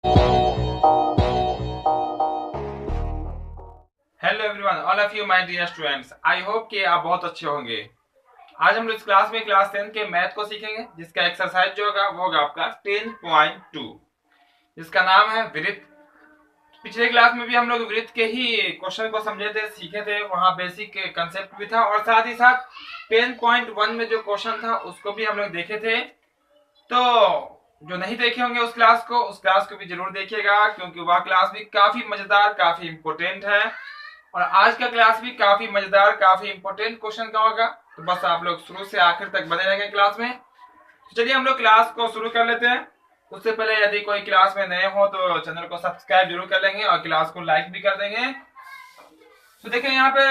Hello everyone, all of you my dear students. I hope कि आप बहुत अच्छे होंगे। आज हम लोग इस क्लास में क्लास 10 के मैथ को सीखेंगे, जिसका एक्सरसाइज जो होगा वो होगा आपका 10.2, जिसका नाम है वृत्त। पिछले क्लास में भी हम लोग वृत्त के ही क्वेश्चन को समझे थे, सीखे थे, वहां बेसिक कंसेप्ट भी था, और साथ ही साथ 10.1 में जो क्वेश्चन था उसको भी हम लोग देखे थे। तो जो नहीं देखे होंगे उस क्लास को भी जरूर देखिएगा, क्योंकि वह क्लास भी काफी मजेदार, काफी इंपोर्टेंट है। और आज का क्लास भी काफी मजेदार, काफी इंपोर्टेंट क्वेश्चन का होगा। तो बस आप लोग शुरू से आखिर तक बने रहेंगे क्लास में। तो चलिए हम लोग क्लास को शुरू कर लेते हैं। उससे पहले यदि कोई क्लास में नए हो तो चैनल को सब्सक्राइब जरूर कर लेंगे और क्लास को लाइक भी कर देंगे। तो देखिए यहाँ पे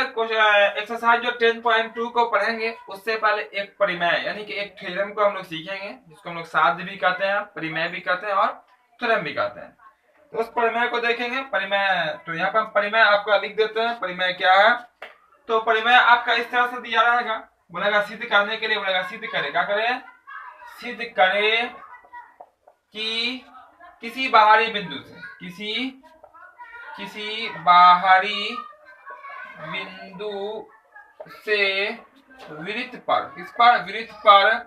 एक्सरसाइज जो 10.2 को पढ़ेंगे उससे पहले एक परिमेय यानी कि एक थ्योरम को हम लोग सीखेंगे, जिसको हम लोग साध्य भी कहते हैं, परिमेय भी कहते हैं और थ्योरम भी कहते हैं। तो उस परिमेय को देखेंगे। परिमेय, तो यहाँ पर हम परिमेय आपका लिख देते हैं। परिमेय क्या है? तो परिमेय आपका इस तरह से दिया रहेगा। बोलेगा सिद्ध करने के लिए, बोलेगा सिद्ध करे, क्या करे? सिद्ध करे कि किसी बाहरी बिंदु से, किसी बाहरी बिंदु से वृत्त पर, किस पर? वृत्त पर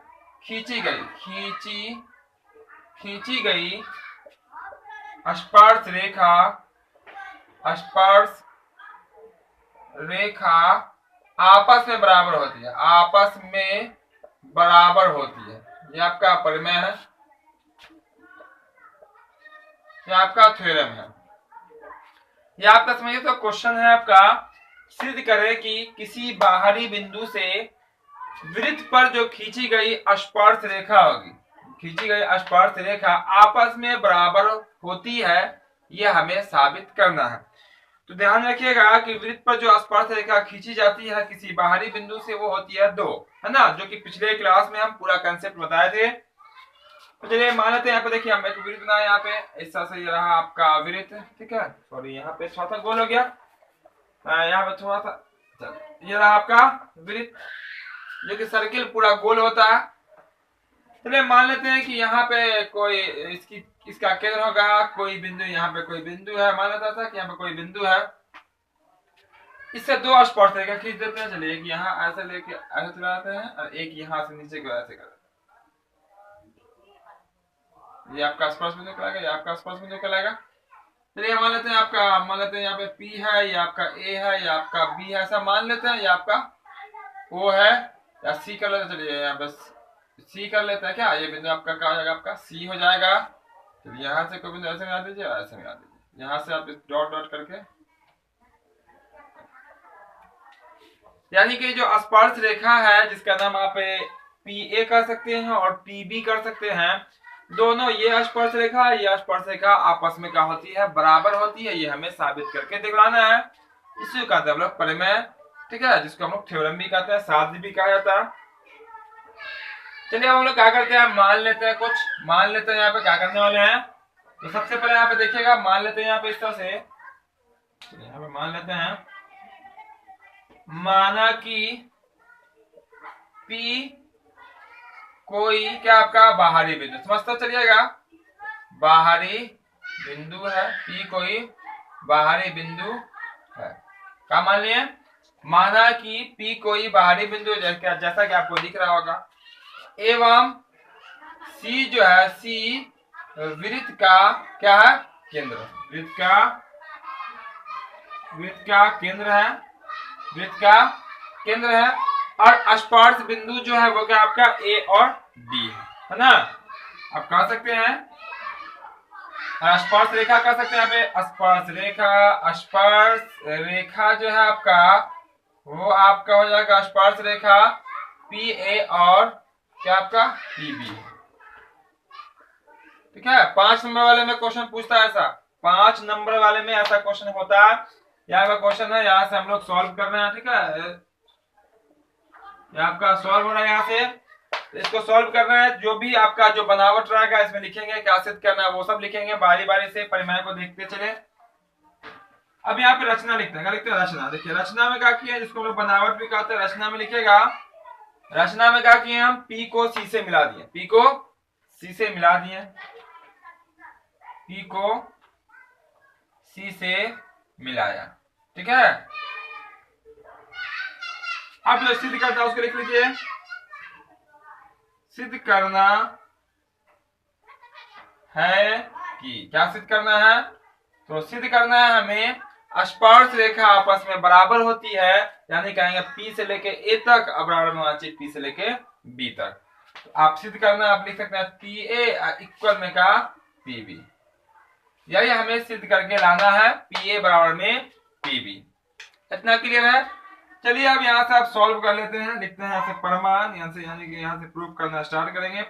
खींची गई स्पर्श रेखा आपस में बराबर होती है, आपस में बराबर होती है। ये आपका परिमेय है, ये आपका थ्योरम है। ये आपका समझिए तो क्वेश्चन है आपका, सिद्ध करे कि किसी बाहरी बिंदु से वृत्त पर जो खींची गई स्पर्श रेखा होगी, खींची गई स्पर्श रेखा आपस में बराबर होती है, यह हमें साबित करना है। तो ध्यान रखिएगा कि वृत्त पर जो स्पर्श रेखा खींची जाती है किसी बाहरी बिंदु से, वो होती है 2, है ना, जो कि पिछले क्लास में हम पूरा कंसेप्ट बताए थे। तो चलिए मान लेते हैं, यहाँ पे देखिए हम एक वृत्त बनाए, यहाँ पे इस तरह से ये रहा आपका वृत्त, ठीक है। सॉरी, यहाँ पे थोड़ा सा गोल हो गया, यहाँ पे थोड़ा सा, ये रहा आपका वृत्त, जो कि सर्किल पूरा गोल होता है। चलिए मान लेते हैं कि यहाँ पे कोई इसका केंद्र होगा, कोई बिंदु, यहाँ पे कोई बिंदु है, मान लेता था कि यहाँ पे कोई बिंदु है। इससे 2 स्पर्श रेखा खींच देते हैं। चलिए एक यहाँ ऐसे लेके ऐसे चलाते हैं और एक यहाँ से नीचे को ऐसे कर, ये आपका स्पर्श बिंदु कहलाएगा, ये आपका स्पर्श बिंदु कहलाएगा। चलिए मान लेते हैं आपका, मान लेते हैं यहाँ पे P है, ये आपका A है, ये आपका B है, ऐसा मान लेते हैं। ये आपका O है या C कर लेते हैं। चलिए यहाँ पे C कर लेते हैं। क्या ये बिंदु आपका क्या हो जाएगा? आपका C हो जाएगा। चलिए यहाँ से कोई बिंदु ऐसे मिला दीजिए, ऐसे मिला दीजिए। यहाँ से आप डॉट डॉट करके, यानी कि जो स्पर्श रेखा है जिसका नाम आप PA कर सकते हैं और PB कर सकते हैं, दोनों ये स्पर्श रेखा आपस में क्या होती है? बराबर होती है। ये हमें साबित करके दिखलाना है। इसी का हम लोग परिमेय, ठीक है, जिसको हम लोग थ्योरम भी कहते हैं, साध्य भी कहा जाता है। चलिए अब हम लोग क्या करते हैं, मान लेते हैं, कुछ मान लेते हैं। यहाँ पे क्या करने वाले हैं, तो सबसे पहले यहाँ पे देखिएगा, मान लेते हैं यहाँ पे इस तरह से, यहाँ पे मान लेते हैं, माना कि P कोई क्या आपका बाहरी बिंदु, समझते चलिएगा, बाहरी बिंदु है। P कोई बाहरी बिंदु है। क्या मान लिए? माना कि P कोई बाहरी बिंदु, जैसा कि आपको दिख रहा होगा, एवं C जो है, C वृत्त का क्या है? केंद्र। वृत्त का केंद्र है। और स्पर्श बिंदु जो है वो क्या आपका A और B है ना। आप कह सकते हैं स्पर्श रेखा कह सकते हैं। यहाँ पे स्पर्श रेखा जो है आपका, वो आपका हो जाएगा स्पर्श रेखा PA और क्या आपका PB, ठीक है। 5 नंबर वाले में क्वेश्चन पूछता है ऐसा, 5 नंबर वाले में ऐसा क्वेश्चन होता है। यहाँ का क्वेश्चन है, यहाँ से हम लोग सॉल्व कर रहे हैं, ठीक है। आपका सॉल्व हो रहा है, यहाँ से इसको सॉल्व करना है। जो भी आपका जो बनावट रहेगा इसमें लिखेंगे, क्या सिद्ध करना है वो सब लिखेंगे, बारी बारी से परिमेय को देखते चले। अब यहाँ पे रचना लिखते हैं, क्या लिखते हैं? रचना। देखिए रचना में क्या किया, जिसको हम लोग बनावट भी कहते हैं, रचना में लिखेगा। रचना में क्या किए हम, P को C से मिला दिए, P को C से मिला दिए। P को C से मिलाया। ठीक है, अब जो सिद्ध करना है उसको लिख लीजिए। सिद्ध करना है कि क्या सिद्ध करना है, तो सिद्ध करना है हमें स्पर्श रेखा आपस में बराबर होती है, यानी कहेंगे P से लेके A तक बराबर होना चाहिए P से लेके B तक। तो आप सिद्ध करना आप लिख सकते हैं PA इक्वल में का PB, यही हमें सिद्ध करके लाना है, PA बराबर में PB। इतना क्लियर है। चलिए अब यहाँ से आप सॉल्व कर लेते हैं, लिखते हैं यहाँ से प्रमाण, यहाँ से यानी कि यहाँ से प्रूव करना स्टार्ट करेंगे।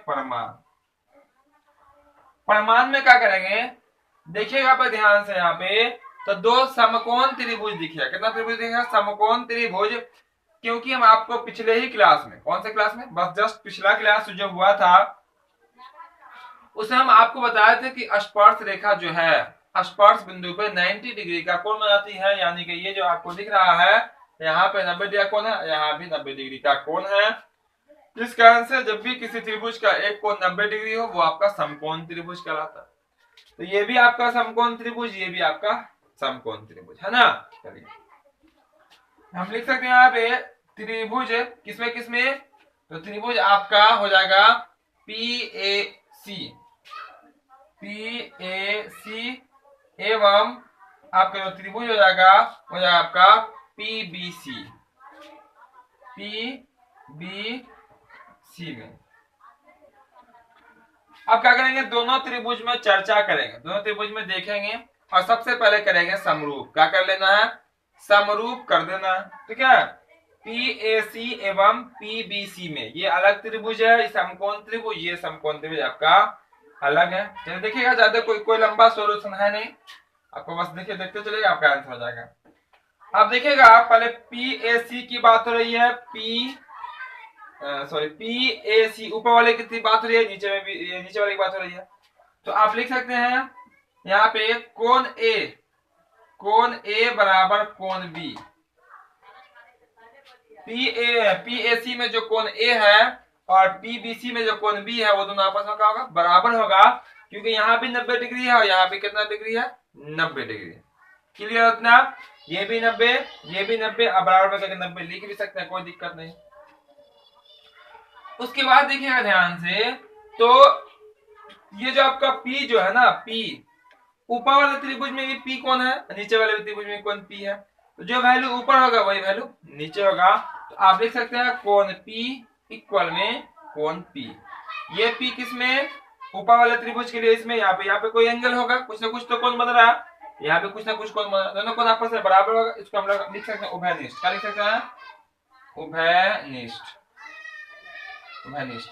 प्रमाण में क्या करेंगे, देखिएगा पे ध्यान से यहाँ पे, तो दो समकोण त्रिभुज दिखेगा। कितना त्रिभुज दिखेगा, समकोण त्रिभुज। क्योंकि हम आपको पिछले ही क्लास में, कौन से क्लास में, बस जस्ट पिछला क्लास जो हुआ था उसमें हम आपको बताए थे कि स्पर्श रेखा जो है स्पर्श बिंदु पे 90 डिग्री का कोण बनाती है, यानी कि ये जो आपको दिख रहा है यहाँ पे 90 डिग्री का कोण है, यहाँ भी 90 डिग्री का कोण है। जिस कारण से जब भी किसी त्रिभुज का एक कोण 90 डिग्री हो वो आपका समकोण त्रिभुज कहलाता है। तो ये भी आपका समकोण त्रिभुज, ये भी आपका समकोण त्रिभुज है ना। चलिए हम लिख सकते हैं यहाँ पे त्रिभुज किसमें किसमें, तो त्रिभुज आपका हो जाएगा PAC एवं आपका जो त्रिभुज हो जाएगा आपका PBC में। अब क्या करेंगे, दोनों त्रिभुज में चर्चा करेंगे, दोनों त्रिभुज में देखेंगे और सबसे पहले करेंगे समरूप। क्या कर लेना है, समरूप कर देना है। ठीक है, PAC एवं PBC में ये अलग त्रिभुज है, समकोण त्रिभुज, ये समकोण त्रिभुज आपका अलग है। चलिए देखिएगा, ज्यादा कोई लंबा सॉल्यूशन है नहीं, आपको बस देखिए देखते चलेगा, आपका आंसर हो जाएगा। अब देखिएगा पहले PAC की बात हो रही है, PAC ऊपर वाले की बात हो रही है, नीचे में भी नीचे वाले की बात हो रही है। तो आप लिख सकते हैं यहाँ पे कोण A बराबर कोण B। PAC में जो कोण A है और PBC में जो कोण B है वो दोनों आपस में क्या होगा, बराबर होगा, क्योंकि यहाँ भी 90 डिग्री है और यहाँ भी कितना डिग्री है, 90 डिग्री। क्लियर उतना, ये भी 90 ये भी 90, अब बराबर करके 90 लिख भी सकते हैं, कोई दिक्कत नहीं। उसके बाद देखिएगा ध्यान से, तो ये जो आपका P जो है ना, P ऊपर वाले त्रिभुज में भी P कौन है, नीचे वाले त्रिभुज में कौन P है, तो जो वैल्यू ऊपर होगा वही वैल्यू नीचे होगा। तो आप लिख सकते हैं कोण P इक्वल में कोण P। ये P किसमें, ऊपर वाले त्रिभुज के लिए, इसमें यहाँ पे कोई एंगल होगा, कुछ ना कुछ तो कोण बन रहा है, यहाँ पे कुछ ना कुछ कोण बन रहा है, दोनों कोण आपस में बराबर होगा। इसको हम लोग लिख सकते हैं उभयनिष्ठ। क्या लिख सकते हैं, उभयनिष्ठ।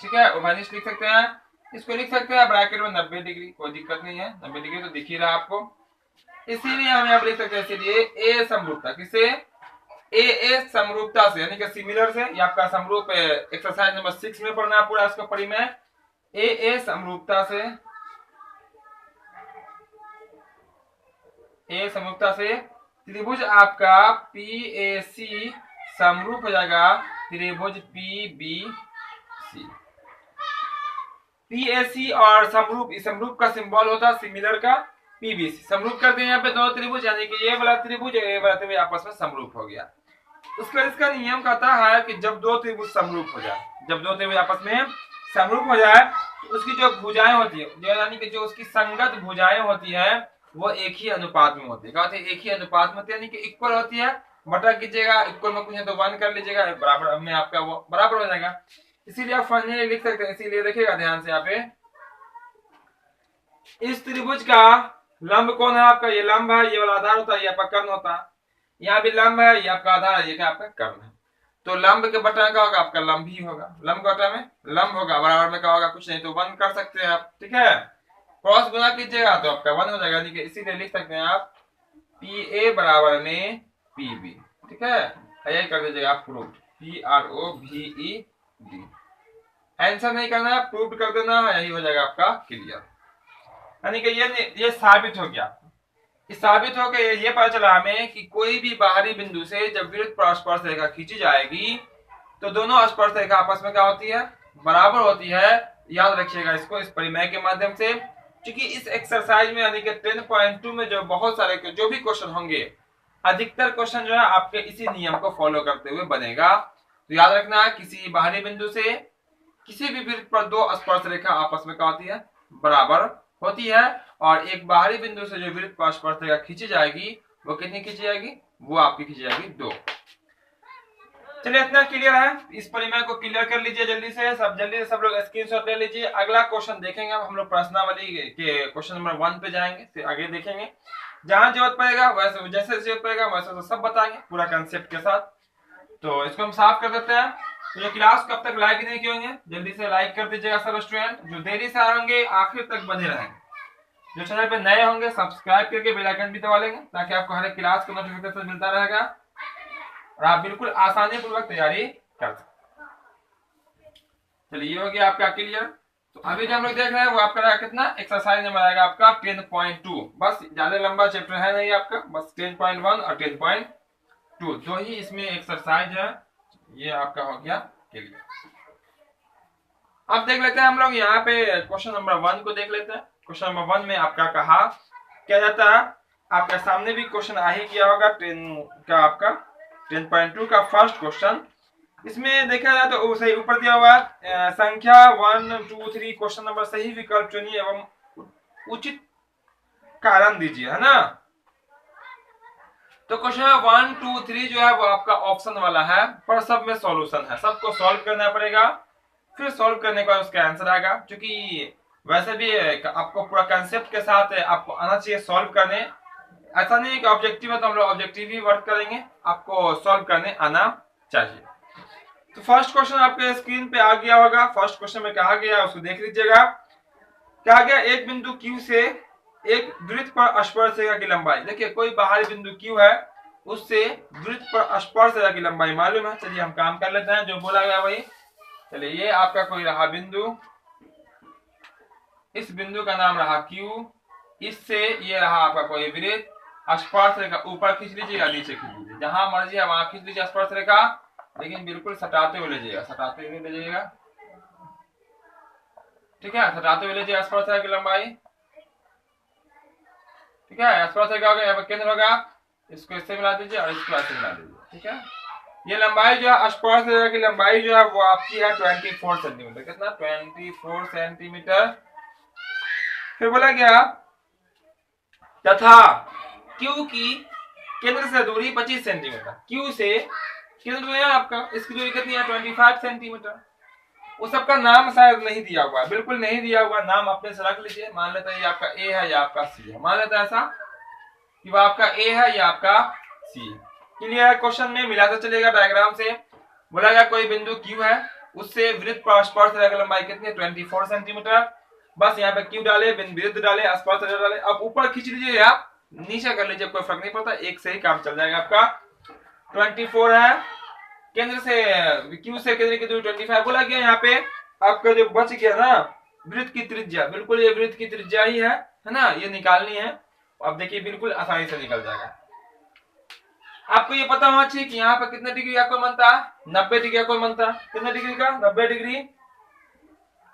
ठीक है, उभयनिष्ठ लिख सकते हैं। इसको लिख सकते हैं ब्रैकेट में 90 डिग्री, कोई दिक्कत नहीं है, 90 डिग्री तो दिख ही रहा आपको, इसीलिए हम यहाँ पर लिख सकते हैं, इसीलिए A समरूपता, किसे, AA समरूपता से, यानी कि सिमिलर से, ये आपका समरूप एक्सरसाइज नंबर 6 में पढ़ना है पूरा इसको पढ़ी में। AA समरूपता से, A समरूपता से त्रिभुज आपका PAC समरूप हो जाएगा त्रिभुज PBC। PAC और समरूप, इस समरूप का सिंबल होता है सिमिलर का PBC। समरूप करते हैं यहाँ पे दो त्रिभुज, यानी कि ये वाला त्रिभुज ये वाला त्रिभुज आपस में समरूप हो गया। उसका इसका नियम कहता है कि जब दो त्रिभुज समरूप हो जाए, जब दो त्रिभुज आपस में समरूप हो जाए, तो उसकी जो भुजाएं होती है, जो यानी कि जो उसकी संगत भुजाएं होती है वो एक ही अनुपात में होती है। क्या होती है, एक ही अनुपात में होती है, यानी कि इक्वल होती है। बटा कीजिएगा, इक्वल में कुछ है तो 1 कर लीजिएगा, बराबर में आपका वो बराबर हो जाएगा। इसीलिए आप फाइनली लिख सकते हैं। इसीलिए देखिएगा ध्यान से, यहाँ पे इस त्रिभुज का लंब कौन है आपका, ये लंब है, ये वाला आधार होता है, ये आपका कर्ण होता है। यहाँ भी लंब है, ये आपका आधार है, ये क्या आपका कर्ण है। तो लंब के बटा का होगा आपका लंब ही होगा, लंब के बटा में लंब होगा, बराबर में क्या होगा, कुछ नहीं तो 1 कर सकते हैं आप। ठीक है, क्रॉस गुना कीजिएगा तो आपका 1 हो जाएगा। इसीलिए लिख सकते हैं आप PA बराबर में PB। ठीक है, यही कर दीजिएगा आप प्रूफ, PROVED। आंसर नहीं करना, प्रूफ कर देना, यही हो जाएगा आपका क्लियर। यानी कि ये साबित हो गया। इस साबित हो गया, ये पता चला हमें कि कोई भी बाहरी बिंदु से जब विरुद्ध स्पर्श रेखा खींची जाएगी तो दोनों स्पर्श रेखा आपस में क्या होती है, बराबर होती है। याद रखिएगा इसको, इस परिमेय के माध्यम से क्योंकि इस एक्सरसाइज में यानी कि 10.2 में जो बहुत सारे जो भी क्वेश्चन होंगे, अधिकतर क्वेश्चन जो है आपके इसी नियम को फॉलो करते हुए बनेगा। तो याद रखना, किसी बाहरी बिंदु से किसी भी वृत्त पर दो स्पर्श रेखा आपस में क्या होती है, बराबर होती है, और एक बाहरी बिंदु से जो वृत्त पर स्पर्श रेखा खींची जाएगी वो कितनी खींची जाएगी, वो आपकी खींची जाएगी 2। चलिए इतना क्लियर है, इस परिमेय को क्लियर कर लीजिए जल्दी से सब लोग स्क्रीनशॉट ले लीजिए। अगला क्वेश्चन देखेंगे हम लोग प्रश्नावली के क्वेश्चन नंबर 1 पे जाएंगे, फिर आगे देखेंगे, जहां जरूरत पड़ेगा वैसे जैसे जरूरत पड़ेगा वैसे सब बताएंगे पूरा कंसेप्ट के साथ। तो इसको हम साफ कर देते हैं। तो ये क्लास कब तक लाइक नहीं किए होंगे, जल्दी से लाइक कर दीजिएगा सब स्टूडेंट। जो देरी से आएंगे आखिर तक बने रहेंगे, जो चैनल पे नए होंगे सब्सक्राइब करके बेल आइकन भी दबा लेंगे ताकि आपको हर एक क्लास का नोटिफिकेशन मिलता रहेगा और आप बिल्कुल आसानी पूर्वक तैयारी कर सकते। चलिए ये हो गया आपका क्लियर। तो अभी जो हम लोग देख रहे हैं वो आपका रहेगा कितना, एक्सरसाइज नंबर आएगा आपका 10.2। बस ज्यादा लंबा चैप्टर है नहीं आपका, बस 10.1 और 10.2 दो ही इसमें एक्सरसाइज है। ये आपका हो गया क्लियर। अब देख लेते हैं हम लोग यहाँ पे क्वेश्चन नंबर 1 को देख लेते हैं। क्वेश्चन नंबर 1 में आपका कहा क्या जाता है, आपके सामने भी क्वेश्चन आ ही किया होगा 10 का, आपका 10.2 का फर्स्ट क्वेश्चन। इसमें देखा जाए तो सही ऊपर दिया हुआ संख्या 1 2 3 क्वेश्चन नंबर सही विकल्प चुनिए एवं उचित कारण दीजिए, है ना। तो क्वेश्चन 1 2 3 जो है वो आपका ऑप्शन वाला है, पर सब में सॉल्यूशन है, सबको सॉल्व करना पड़ेगा, फिर सॉल्व करने के बाद उसका आंसर आएगा। क्योंकि वैसे भी आपको पूरा कंसेप्ट के साथ आपको आना चाहिए सॉल्व करने। ऐसा नहीं है कि ऑब्जेक्टिव है तो हम लोग ऑब्जेक्टिव ही वर्क करेंगे, आपको सॉल्व करने आना चाहिए। तो फर्स्ट क्वेश्चन आपके स्क्रीन पे आ गया होगा। फर्स्ट क्वेश्चन में कहा गया उसको देख लीजिएगा। कहा गया एक बिंदु Q से एक वृत्त पर स्पर्श रेखा की लंबाई, देखिए कोई बाहरी बिंदु Q है, उससे वृत्त पर स्पर्श रेखा की लंबाई मालूम है। चलिए हम काम कर लेते हैं जो बोला गया वही। चलिए ये आपका कोई रहा बिंदु, इस बिंदु का नाम रहा Q, इससे ये रहा आपका कोई वृत्त, स्पर्श रेखा ऊपर खींच लीजिए या नीचे खींच लीजिए, जहां मर्जी है वहां खींच लीजिए स्पर्श रेखा, लेकिन बिल्कुल सटाते हुए लीजिएगा, सटाते हुए लीजिएगा, ठीक है, सटाते हुए लीजिएगा स्पर्श रेखा की लंबाई, ठीक है। स्पर्श रेखा यहाँ पर केंद्र होगा, इसको इससे मिला दीजिए और इसको ऐसे मिला दीजिए, ठीक है। ये लंबाई जो है स्पर्श रेखा की लंबाई जो है वो आपकी है 24 सेंटीमीटर, कितना 24 सेंटीमीटर। फिर बोला गया तथा Q की केंद्र से दूरी 25 सेंटीमीटर, Q से केंद्र दूरी है आपका, इसकी दूरी कितनी है 25 सेंटीमीटर। वो सबका नाम शायद नहीं दिया हुआ, बिल्कुल नहीं दिया हुआ, नाम अपने से रख लीजिए। मान लेते हैं ये आपका A है या आपका C है, मान लेते हैं ऐसा कि वो आपका A है या आपका C। क्लियर, क्वेश्चन में मिलाते चलेगा डायग्राम से। बोला गया कोई बिंदु Q है, उससे वृत्त पर स्पर्श रेखा की लंबाई कितनी है 24 सेंटीमीटर। बस यहाँ पे Q डाले, वृत्त डाले, स्पर्श रेखा डाले, अब ऊपर खींच लीजिए या नीचे कर लीजिए, कोई फर्क नहीं पड़ता, एक से ही काम चल जाएगा। आपका 24 है, केंद्र से Q से केंद्र की दूरी 25 बोला गया। यहाँ पे आपका जो बच गया ना वृत्त की त्रिज्या, बिल्कुल ये वृत्त की त्रिज्या ही है ना, ये निकालनी है। अब देखिए बिल्कुल आसानी से निकल जाएगा। आपको ये पता होना चाहिए कि यहाँ पे कितने डिग्री आपको बनता है, 90 डिग्री आपको बनता है, कितने डिग्री का 90 डिग्री,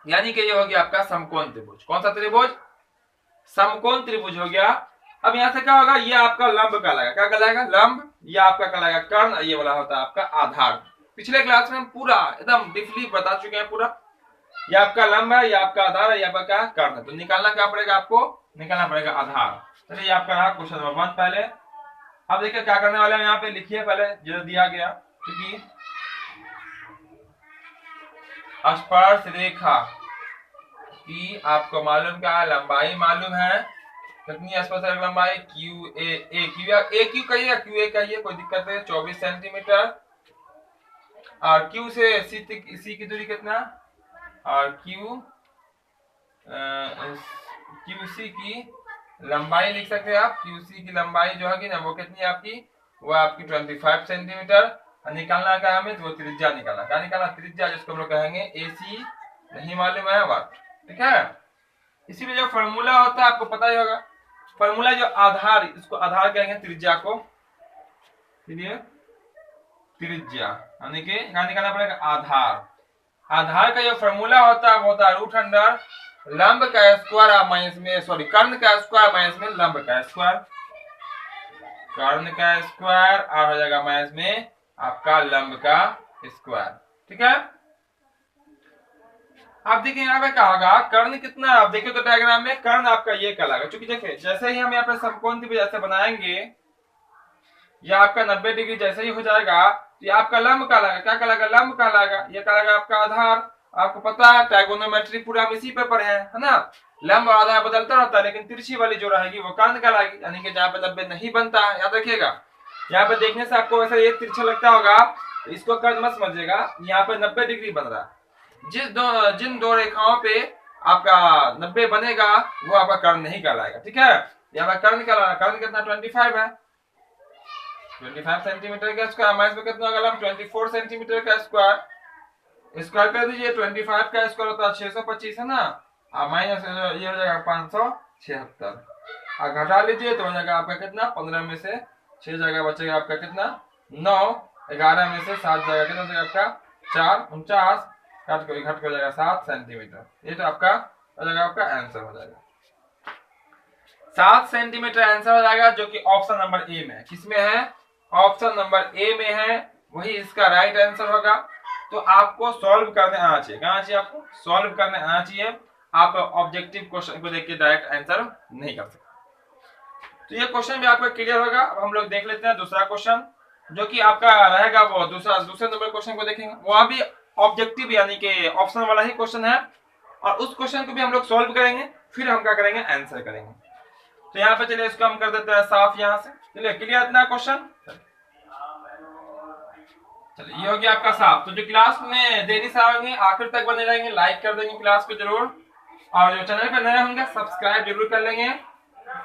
यानी कि ये हो गया आपका समकोण त्रिभुज। कौन सा त्रिभुज, समकोण त्रिभुज हो गया। अब यहाँ से क्या होगा, ये आपका लंब कहलाएगा, क्या कहलाएगा, लंब। ये आपका कहलाएगा कर्ण, ये वाला होता है आपका आधार। पिछले क्लास में हम पूरा एकदम डीपली बता चुके हैं पूरा। ये आपका लंब है, ये आपका आधार है, ये आपका क्या कर्ण है। तो निकालना क्या पड़ेगा, आपको निकालना पड़ेगा आधार। चलिए आपका रहा क्वेश्चन नंबर 1 पहले। अब देखिए क्या करने वाले हैं, यहाँ पे लिखिए पहले जो दिया गया, क्योंकि स्पर्श रेखा की आपको मालूम क्या है, लंबाई मालूम है, कितनी स्पर्श रेखा लंबाई QA कहिए, कोई दिक्कत नहीं, 24 सेंटीमीटर। और Q से C की दूरी कितना, और QC की लंबाई लिख सकते हैं आप। QC की लंबाई जो है ना वो कितनी है आपकी, वो आपकी 25 सेंटीमीटर। निकालना क्या हमें, तो वो त्रिज्या निकालना, क्या निकालना, त्रिज्या, जिसको हम लोग कहेंगे AC, नहीं मालूम है वाट, ठीक है। इसीलिए जो फॉर्मूला होता है आपको पता ही होगा, फॉर्मूला जो आधार, इसको आधार कहेंगे त्रिज्या को, इसलिए त्रिज्या यानी कि क्या निकालना पड़ेगा, आधार। आधार का जो फॉर्मूला होता है वो होता है लंब का स्क्वायर माइनस में, सॉरी, कर्ण का स्क्वायर माइनस में लंब का स्क्वायर, कर्ण का स्क्वायर और हो जाएगा माइनस में आपका लंब का स्क्वायर। ठीक है, आप देखिए यहाँ पे क्या होगा, कर्ण कितना, आप देखिए तो डायग्राम में कर्ण आपका ये कहलाएगा, क्योंकि देखिए जैसे ही हम यहाँ पे समकोण त्रिभुज ऐसे बनाएंगे, ये आपका 90 डिग्री जैसे ही हो जाएगा तो ये आपका लंब कहलाएगा, क्या कहलाएगा, लंब कहलाएगा, ये कहलाएगा आपका आधार। आपको पता है ट्राइगोनोमेट्री पूरा हम इसी पे पढ़े हैं, है ना, लंब और आधार बदलता रहता है, लेकिन तिरछी वाली जो रहेगी वो कर्ण कहलाएगी, यानी कि जहाँ पे 90 नहीं बनता है, याद रखिएगा। यहाँ पे देखने से आपको वैसे एक तिरछा लगता होगा, इसको कर्ण मत समझिएगा, यहाँ पे 90 डिग्री बन रहा है, जिन दो रेखाओं पे आपका 90 बनेगा वो आपका कर्ण नहीं कहलाएगा। ठीक है, यहाँ पे कर्ण कहलाएगा, कर्ण कितना 25 है, 25 सेंटीमीटर का स्क्वायर, माइनस में कितना होगा, 24 सेंटीमीटर का स्क्वायर, स्क्वायर कर दीजिए, 25 का स्क्वायर होता है 625 है ना, और माइनस ये हो जाएगा 576, और घटा लीजिए तो हो जाएगा आपका कितना, 15 में से 6 जगह बचेगा आपका कितना, 9, 11 में से 7 जगह कितना बचेगा आपका 4, 49, घट हो जाएगा 7 सेंटीमीटर। ये तो आपका हो जाएगा, आपका आंसर हो जाएगा 7 सेंटीमीटर आंसर हो जाएगा, जो कि ऑप्शन नंबर ए में है। किसमें है, ऑप्शन नंबर ए में है, वही इसका राइट आंसर होगा। तो आपको सॉल्व करने आना चाहिए, कहाँ चाहिए, आपको सॉल्व करने आना चाहिए, आप ऑब्जेक्टिव क्वेश्चन को देख के डायरेक्ट आंसर नहीं कर सकते। तो ये क्वेश्चन भी आपका क्लियर होगा। अब हम लोग देख लेते हैं दूसरा क्वेश्चन, जो कि आपका रहेगा वो दूसरे नंबर क्वेश्चन को देखेंगे, वहां भी ऑब्जेक्टिव यानी कि ऑप्शन वाला ही क्वेश्चन है, और उस क्वेश्चन को भी हम लोग सॉल्व करेंगे, फिर हम क्या करेंगे, आंसर करेंगे। तो यहाँ पे चलिए इसको हम कर देते हैं साफ, यहाँ से चलिए क्लियर इतना क्वेश्चन। चलिए ये हो गया आपका साफ। तो जो क्लास में देरी से आएंगे आखिर तक बने रहेंगे, लाइक कर देंगे क्लास को जरूर, और जो चैनल पे नए होंगे सब्सक्राइब जरूर कर लेंगे,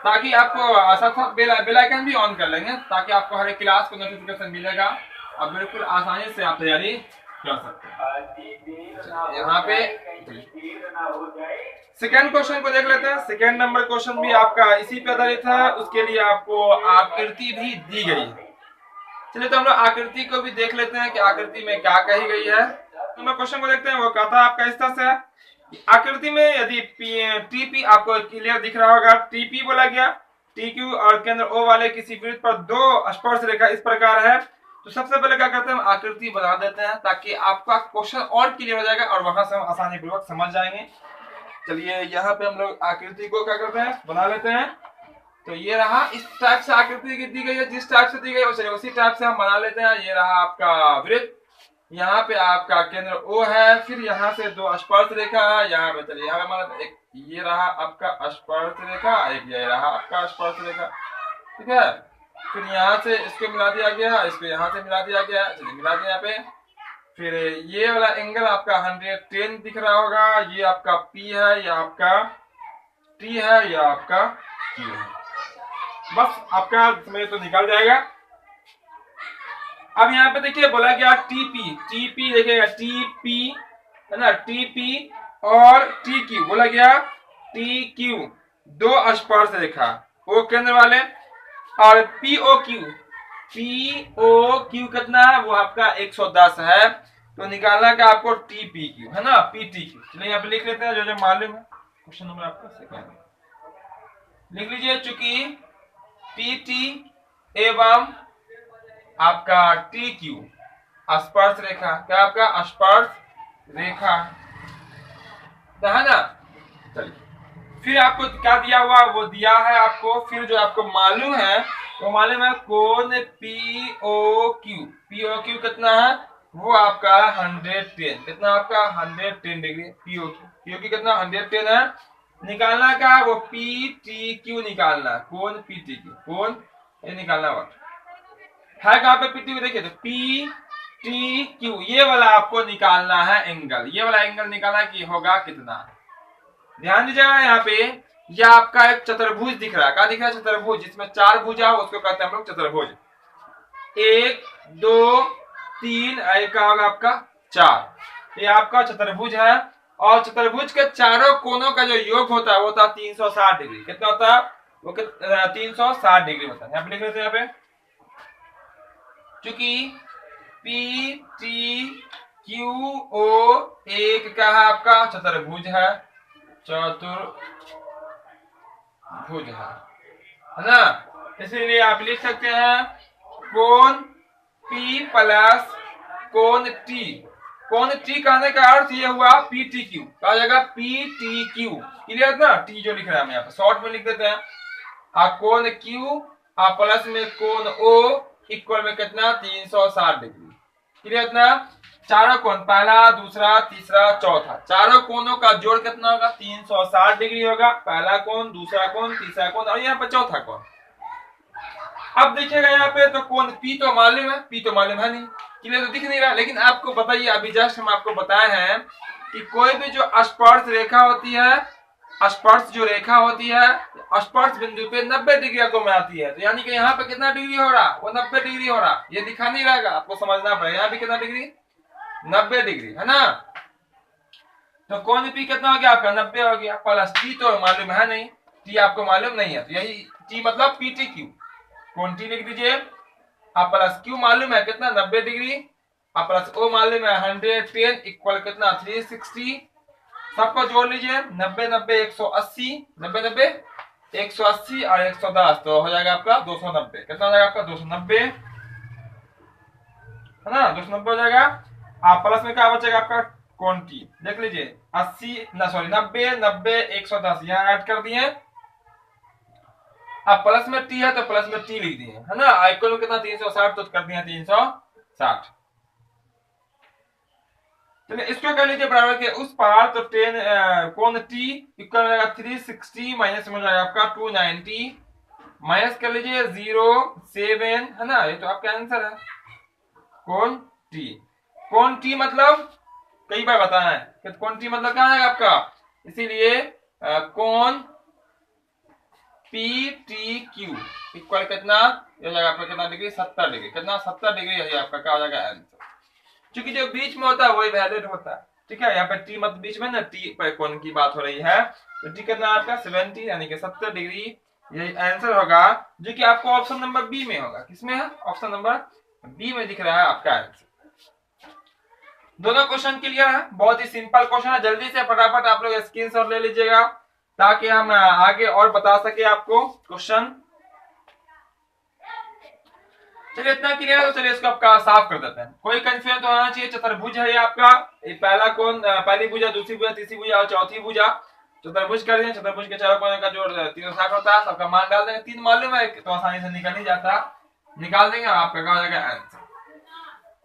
ताकि आपको साथ साथ बेल आइकन भी ऑन कर लेंगे, ताकि आपको हर एक क्लास को नोटिफिकेशन मिलेगा और बिल्कुल आसानी से आप तैयारी कर सकते हैं। यहाँ पे सेकेंड क्वेश्चन को देख लेते हैं। सेकेंड नंबर क्वेश्चन भी आपका इसी पे आधारित है, उसके लिए आपको आकृति भी दी गई है। चलिए तो हम लोग आकृति को भी देख लेते हैं कि आकृति में क्या कही गई है। तो हम क्वेश्चन को देखते हैं, वो कहता है आपका इस तरह से, आकृति में यदि टीपी आपको क्लियर दिख रहा होगा, टीपी बोला गया, टीक्यू और केंद्र ओ वाले किसी वृत्त पर दो स्पर्श रेखा इस प्रकार है। तो सबसे पहले क्या करते हैं, हम आकृति बना देते हैं, ताकि आपका क्वेश्चन और क्लियर हो जाएगा और वहां से हम आसानी पूर्वक समझ जाएंगे। चलिए यहाँ पे हम लोग आकृति को क्या करते हैं, बना लेते हैं। तो ये रहा, इस टाइप से आकृति दी गई है, जिस टाइप से दी गई है उसी टाइप से हम बना लेते हैं। ये रहा आपका वृत्त, यहाँ पे आपका केंद्र O है, फिर यहाँ से दो स्पर्श रेखा है, यहाँ पे चलिए यहाँ पे एक ये रहा आपका स्पर्श रेखा, एक ये रहा आपका स्पर्श रेखा, ठीक है। फिर यहाँ से इसको मिला दिया गया, इसको यहाँ से मिला दिया गया, चलिए मिला दिया यहाँ पे। फिर ये वाला एंगल आपका 110 दिख रहा होगा, ये आपका P है, ये आपका T है, ये आपका Q है। बस आपका समय तो निकल जाएगा। अब यहाँ पे देखिए बोला गया टीपी देखिएगा, टीपी है ना, टीपी और टीक्यू बोला गया, टीक्यू दो स्पर्श रेखा ओ केंद्र वाले, और पीओक्यू कितना है, वो आपका 110 है। तो निकालना का आपको टीपीक्यू है ना, पीटीक्यू। चलिए यहाँ पे लिख लेते हैं जो मालूम है। क्वेश्चन नंबर आपका सेकंड लिख लीजिए, चूंकि पीटी एवं आपका टी क्यू स्पर्श रेखा, क्या आपका स्पर्श रेखा है ना। चलिए फिर आपको क्या दिया हुआ, वो दिया है आपको, फिर जो आपको मालूम है वो मालूम है कोण पीओक्यू कितना है, वो आपका 110, कितना आपका 110 डिग्री, पीओक्यू कितना 110 है। निकालना का वो पी टी क्यू निकालना, कोण पी टी क्यू, कोण ये निकालना है कहाँ पे, पीटी देखिए तो पी टी क्यू ये वाला आपको निकालना है एंगल, ये वाला एंगल निकालना कि होगा कितना। ध्यान दीजिएगा यहाँ पे, यह आपका एक चतुर्भुज दिख रहा है, क्या दिख रहा है, चतुर्भुज, जिसमें 4 भुजा हो उसको कहते हैं हम लोग चतुर्भुज। 1 2 3 का होगा आपका 4, ये आपका चतुर्भुज है। और चतुर्भुज के चारों कोनों का जो योग होता है वो होता है 360 डिग्री, कितना होता है वो 360 डिग्री होता है। यहाँ पे लिख लेते हैं, यहाँ पे चूंकि पी टी क्यू ओ एक का है आपका चतुर्भुज है, चतुर्भुज है ना। इसीलिए आप लिख सकते हैं कोण P प्लस कोण T। कोण T कहने का अर्थ ये हुआ PTQ, कहा जाएगा PTQ। क्लियर ना, T जो लिख रहा है हम यहाँ पे शॉर्ट में लिख देते हैं। कोण Q प्लस में कोण O इक्वल में कितना 360 डिग्री। क्लियर ना। चारों कोण पहला दूसरा तीसरा चौथा, चारों कोणों का जोड़ कितना होगा 360 डिग्री होगा। पहला कोण, दूसरा कोण, तीसरा कोण और यहाँ पे चौथा कोण। अब देखिएगा यहाँ पे तो कोण P तो मालूम है, P तो मालूम है नहीं, क्लियर तो दिख नहीं रहा। लेकिन आपको बताइए, अभी जस्ट हम आपको बताए हैं कि कोई भी जो स्पर्श रेखा होती है, स्पर्श जो रेखा होती है स्पर्श बिंदु पे 90 डिग्री को में आती है। तो यानी कि यहाँ पे कितना डिग्री हो रहा, वो 90 डिग्री हो रहा। ये दिखा नहीं रहेगा, आपको समझना पड़ेगा। यहाँ पे कितना डिग्री 90 डिग्री है ना। तो कोण P कितना हो गया आपका 90 हो गया। प्लस T तो मालूम है नहीं, T आपको मालूम नहीं है, तो यही T मतलब PTQ। कोण T लिख दीजिए। आप प्लस Q मालूम है कितना 90 डिग्री, आप प्लस O मालूम है 110 इक्वल कितना 360। सबको जोड़ लीजिए 90 90 180, 90 90 180 और 110 तो हो जाएगा आपका 290। कितना हो जाएगा आपका 290 है ना, 290 हो जाएगा। आप प्लस में क्या बचेगा आपका कोण T देख लीजिए 80 ना सॉरी 90 90 110 यहाँ ऐड कर दिए। अब प्लस में T है तो प्लस में T लिख दिए है ना। इक्वल में कितना 360 तो कर दिया 360। चलिए इसको कर लीजिए बराबर के उस पार। तो कोण T इक्वल हो जाएगा 360 माइनस में हो जाएगा आपका 290 माइनस कर लीजिए 07 है ना। ये तो आपका आंसर है कोण T। कोण T मतलब कई बार बताया है कि कोण T मतलब क्या है आपका, इसीलिए कोण PTQ इक्वल कितना हो जाएगा आपका कितना डिग्री 70 डिग्री। कितना 70 डिग्री यही आपका क्या हो जाएगा आंसर। क्योंकि जो बीच में होता है वही वैलिड होता है। ठीक है, यहाँ पे T मत बीच में ना, T पर कोण की बात हो रही है तो T कितना आपका 70 यानी कि 70 डिग्री यही आंसर होगा, जो कि आपको ऑप्शन नंबर बी में होगा। किसमें है, ऑप्शन नंबर बी में दिख रहा है आपका आंसर। दोनों क्वेश्चन क्लियर है, बहुत ही सिंपल क्वेश्चन है। जल्दी से फटाफट आप लोग स्क्रीनशॉट ले लीजिएगा ताकि हम आगे और बता सके आपको क्वेश्चन। चलिए इतना क्लियर है तो चलिए इसको आपका साफ कर देते हैं। कोई कंफ्यूजन तो होना चाहिए। चतुर्भुज है ये आपका, ये पहला कोण पहली भुजा, दूसरी भुजा, तीसरी भुजा और चौथी भुजा चतुर्भुज कर दिए। चतुर्भुज के चारों कोनों का जोड़ 360 होता है। सबका मान डाल देंगे, 3 मालूम है तो आसानी से निकल ही जाता, निकाल देंगे आपका क्या हो जाएगा आंसर।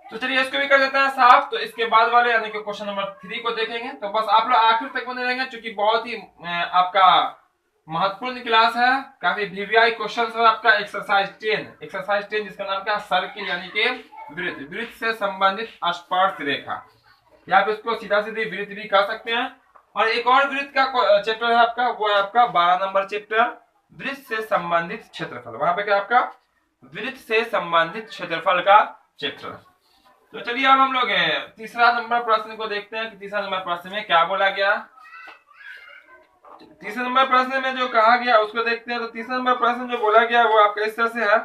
तो चलिए इसको भी कर देते हैं साफ। तो इसके बाद वाले यानी कि क्वेश्चन नंबर 3 को देखेंगे। तो बस आप लोग आखिर तक बने रहेंगे क्योंकि बहुत ही आपका महत्वपूर्ण क्लास है। काफी वीवीआई क्वेश्चंस है आपका। एक्सरसाइज 10 जिसका नाम क्या सर्किल यानी कि वृत्त, वृत्त से संबंधित स्पर्श रेखा, या आप इसको सीधा सीधी वृत्त भी कह सकते हैं। और एक और वृत्त का चैप्टर है आपका, वो है आपका 12 नंबर चैप्टर वृत्त से संबंधित क्षेत्रफल। वहां पे क्या आपका वृत्त से संबंधित क्षेत्रफल का चैप्टर। तो चलिए अब हम लोग तीसरा नंबर प्रश्न को देखते हैं कि तीसरा नंबर प्रश्न में क्या बोला गया। तीसरे नंबर प्रश्न में जो कहा गया उसको देखते हैं। तो तीसरा नंबर प्रश्न जो बोला गया वो आपका इस तरह से है।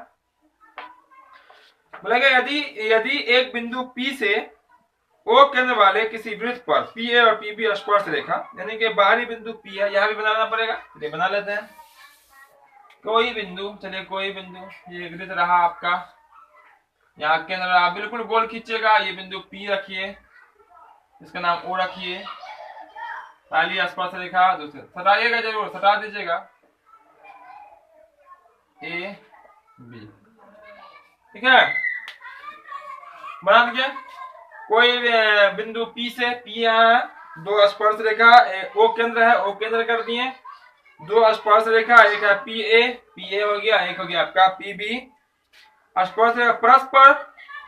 बोला गया यदि एक बिंदु P से O केंद्र वाले किसी वृत्त पर PA और PB स्पर्श रेखा, यानी कि बाहरी बिंदु P है, यहां भी बनाना पड़ेगा। चलिए बना लेते हैं कोई बिंदु। चलिए कोई बिंदु, ये वृत्त रहा आपका, यहाँ केंद्र रहा, बिल्कुल गोल खींचेगा। ये बिंदु P रखिए, इसका नाम O रखिए। पहली स्पर्श रेखा, दूसरे सटाइएगा जरूर, सटा दीजिएगा A B। ठीक है, बना दीजिए। कोई बिंदु P से, P यहाँ दो स्पर्श रेखा, O केंद्र है, O केंद्र कर दिए। दो स्पर्श रेखा, एक है PA हो गया, एक हो गया आपका PB। स्पर्श रेखा परस्पर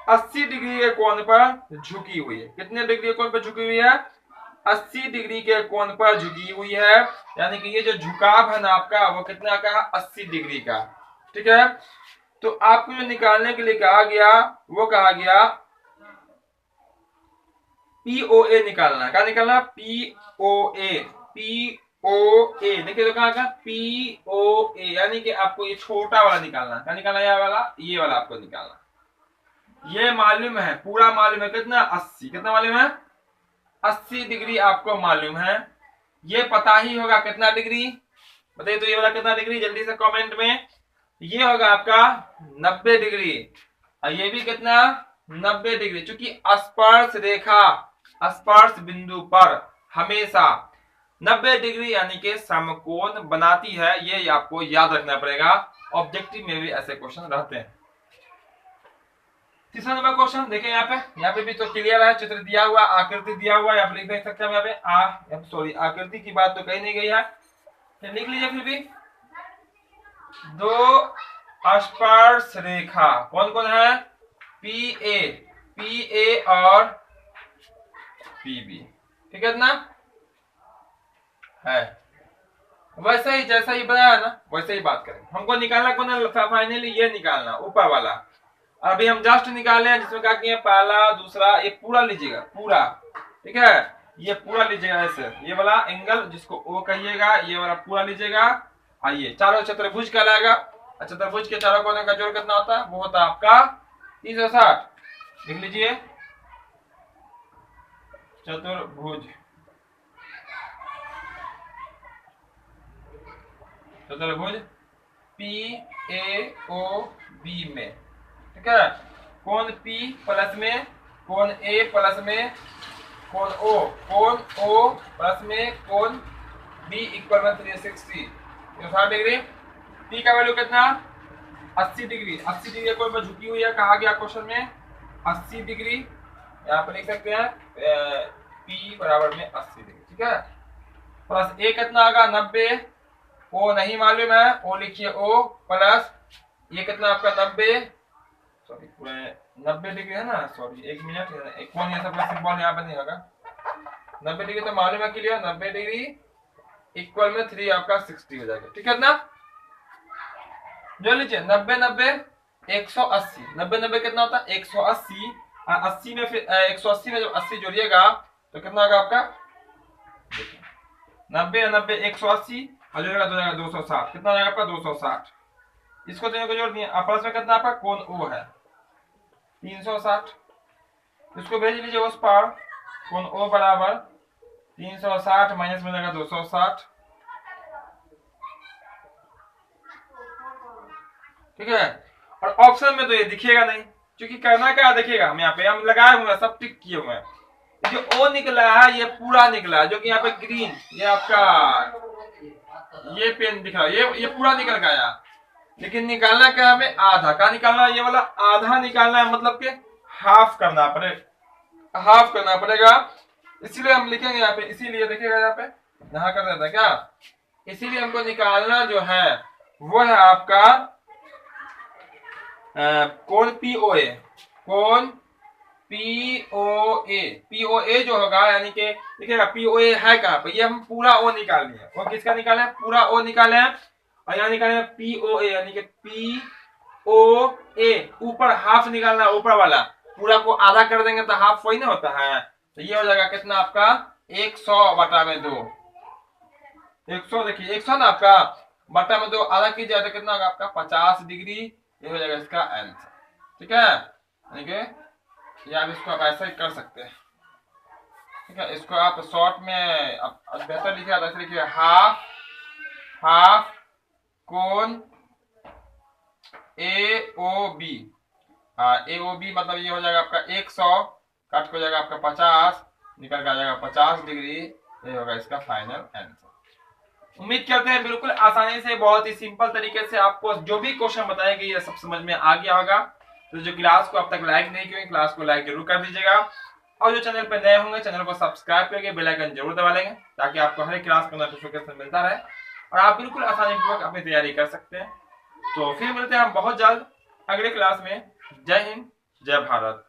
80 डिग्री के कोण पर झुकी हुई है। कितने डिग्री के कोण पर झुकी हुई है, 80 डिग्री के कोण पर झुकी हुई है। यानी कि ये जो झुकाव है ना आपका, वो कितना का, 80 डिग्री का। ठीक है, तो आपको जो निकालने के लिए कहा गया वो कहा गया POA निकालना है। क्या निकालना, POA देखिए तो कहा POA, यानी कि आपको ये छोटा वाला निकालना। क्या निकालना, ये वाला आपको निकालना। ये मालूम है, पूरा मालूम है कितना 80, कितना मालूम है 80 डिग्री आपको मालूम है। ये पता ही होगा कितना डिग्री, बताइए तो ये वाला कितना डिग्री, जल्दी से कमेंट में। ये होगा आपका 90 डिग्री, और ये भी कितना 90 डिग्री, क्योंकि स्पर्श रेखा स्पर्श बिंदु पर हमेशा 90 डिग्री यानी कि समकोण बनाती है। ये आपको याद रखना पड़ेगा, ऑब्जेक्टिव में भी ऐसे क्वेश्चन रहते हैं। तीसरा नंबर क्वेश्चन देखिए, यहाँ पे भी तो क्लियर है, चित्र दिया हुआ, आकृति दिया हुआ, यहाँ पे लिख सकते हैं। यहाँ पे सॉरी आकृति की बात तो कही नहीं गई है, तो लिख लीजिए फिर भी। दो स्पर्श रेखा कौन कौन है, पी ए और पीबी, ठीक है ना, है वैसे ही जैसा ही बनाया है ना वैसे ही बात करें। हमको निकालना कौन है, फाइनली ये निकालना ऊपर वाला। अभी हम जस्ट निकाले हैं, जिसमें क्या किया, पहला दूसरा, ये पूरा लीजिएगा पूरा, ठीक है, ये पूरा लीजिएगा ऐसे, ये वाला एंगल जिसको ओ कहिएगा, ये वाला पूरा लीजिएगा। आइए चारों चतुर्भुज कहलाएगा, चतुर्भुज के चारों कोने का जोड़ कितना होता है, वो होता है आपका 360। लिख लीजिए चतुर्भुज, चतुर्भुज PAOB में, ठीक है, कोण P प्लस में, कोण A प्लस में, कोण O प्लस में, कोण B इक्वल में 360, 60 डिग्री। P का वैल्यू कितना, 80 डिग्री, 80 डिग्री कोण पर झुकी हुई है, कहा गया क्वेश्चन में 80 डिग्री, यहाँ पर लिख सकते हैं P बराबर में 80 डिग्री, ठीक है, प्लस A कितना आएगा 90, ओ नहीं मालूम है, ओ लिखिए ओ, प्लस ये कितना आपका 90, सॉरी 90 डिग्री है ना, सॉरी एक मिनट, कौन ये सब सिंबल यहाँ पे नहीं होगा, 90 डिग्री तो मालूम है क्लियर, 90 डिग्री इक्वल में 3 आपका 60 हो जाएगा, ठीक है ना। जो लीजिए 90 90 180, 90 90 कितना होता है 180, 80 में फिर 180 में जब 80 जोड़िएगा तो कितना होगा आपका, 90 90 180 और जो हो जाएगा 260, कितना हो जाएगा आपका 260। इसको दोनों को जोड़ दिए, आपस में कितना आपका कोण ओ है 360, इसको भेज लीजिए उस पार, कोण ओ बराबर 360 माइनस में जाएगा 260, ठीक है। और ऑप्शन में तो ये दिखेगा नहीं, क्योंकि करना क्या देखिएगा, हम यहाँ पे हम लगाए हुए हैं, सब टिक किए हुए हैं, जो ओ निकला है ये पूरा निकला है, जो कि यहाँ पे ग्रीन, ये आपका ये पेन दिख रहा है, ये पूरा निकल गया, लेकिन निकालना क्या हमें, आधा का निकालना है, ये वाला आधा निकालना है, मतलब कि हाफ करना पड़ेगा, इसीलिए हम लिखेंगे यहाँ पे, इसीलिए देखिएगा यहाँ पे यहाँ कर देता है क्या, इसीलिए हमको निकालना जो है वो है आपका कोण POA, कोण POA जो होगा, यानी कि देखिएगा POA है कहाँ पे, ये हम पूरा O निकाल लिए, वो किसका निकाले हैं, पूरा O निकाले हैं, और यहाँ निकाले हैं POA, यानी कि POA ऊपर हाफ निकालना है, ऊपर वाला, पूरा को आधा कर देंगे तो हाफ वही ना होता है, तो ये हो जाएगा कितना आपका 100/2, 100 देखिए 100 ना आपका बटा में 2 आधा कीजिए तो कितना होगा आपका 50 डिग्री, ये हो जाएगा इसका आंसर, ठीक है, यानी कि या इसको आप ऐसा ही कर सकते हैं, ठीक है, इसको आप शॉर्ट में बेहतर लिखिए, ऐसे लिखिए हाफ कोण AOB, AOB मतलब ये हो जाएगा आपका 100, काट को जाएगा आपका 50, निकल के आ जाएगा 50 डिग्री, ये होगा इसका फाइनल आंसर। उम्मीद करते हैं बिल्कुल आसानी से, बहुत ही सिंपल तरीके से आपको जो भी क्वेश्चन बताए गए ये सब समझ में आ गया होगा। तो जो क्लास को अब तक लाइक नहीं किए, क्लास को लाइक जरूर कर दीजिएगा, और जो चैनल पर नए होंगे चैनल को सब्सक्राइब करके बेल आइकन जरूर दबा लेंगे, ताकि आपको हर क्लास का नोटिफिकेशन मिलता रहे और आप बिल्कुल आसानी पूर्वक अपनी तैयारी कर सकते हैं। तो फिर मिलते हैं हम बहुत जल्द अगले क्लास में। जय हिंद, जय भारत।